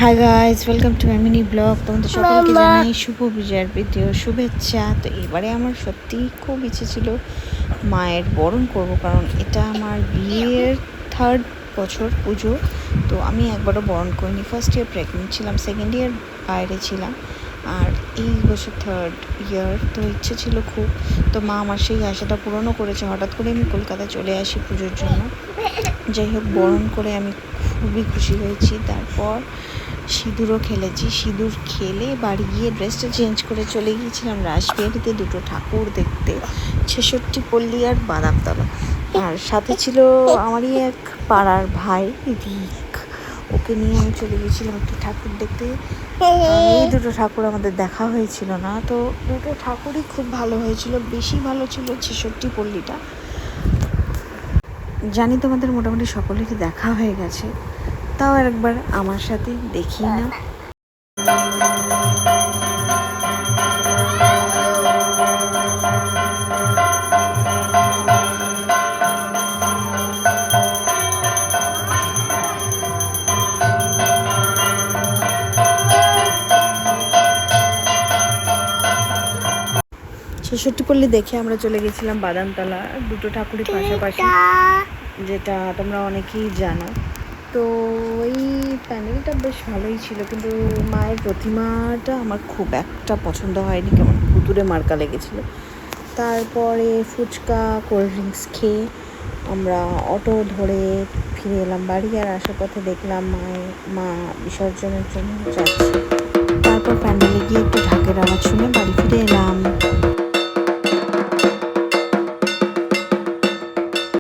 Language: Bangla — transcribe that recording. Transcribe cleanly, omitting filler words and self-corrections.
Hi guys, welcome to my mini blog. তোমাদের সকলকে জানাই শুভ বিজয়ার প্রীতীয় শুভেচ্ছা। তো এবারে আমার সত্যিই খুব ইচ্ছে ছিল মায়ের বরণ করব, কারণ এটা আমার বিয়ের 3rd বছর পুজো। তো আমি একবারও বরণ করিনি। ফার্স্ট ইয়ার প্রেগনেন্ট ছিলাম, সেকেন্ড ইয়ার বাইরে ছিলাম, আর এই বছর 3rd ইয়ার। তো ইচ্ছে ছিল খুব। তো মা আমার সেই আশাটা পূরণও করেছে। হঠাৎ করে আমি কলকাতা চলে আসি পুজোর জন্য। যাই হোক, বরণ করে আমি খুবই খুশি হয়েছি। তারপর সিঁদুরও খেলেছি। সিঁদুর খেলে বাড়ি গিয়ে ড্রেসটা চেঞ্জ করে চলে গিয়েছিলাম রাসবিহারিতে দুটো ঠাকুর দেখতে, 66 পল্লী আর বাদামতলা। আর সাথে ছিল আমারই এক পাড়ার ভাই রিক, ওকে নিয়ে আমি চলে গিয়েছিলাম একটি ঠাকুর দেখতে। এই দুটো ঠাকুর আমাদের দেখা হয়েছিল না, তো দুটো ঠাকুরই খুব ভালো হয়েছিল। বেশি ভালো ছিল 66 পল্লীটা। জানি তোমাদের মোটামুটি সকলেরই দেখা হয়ে গেছে, তাও একবার আমার সাথে দেখি না। ছেষট্টি পল্লী দেখে আমরা চলে গেছিলাম বাদামতলা, দুটো ঠাকুরই পাশাপাশি, যেটা তোমরা অনেকেই জানো। তো ওই প্যান্ডেলটা বেশ ভালোই ছিল, কিন্তু মায়ের প্রতিমাটা আমার খুব একটা পছন্দ হয়নি, কেমন ভুতুরে মার্কা লেগেছিল। তারপরে ফুচকা কোল্ড ড্রিঙ্কস খেয়ে আমরা অটো ধরে ফিরে এলাম বাড়ি। আর আসার পথে দেখলাম মা বিসর্জনের জন্য যাচ্ছে। তারপর প্যান্ডেলে গিয়ে একটু ঢাকের আওয়াজ শুনে বাড়ি ফিরে এলাম।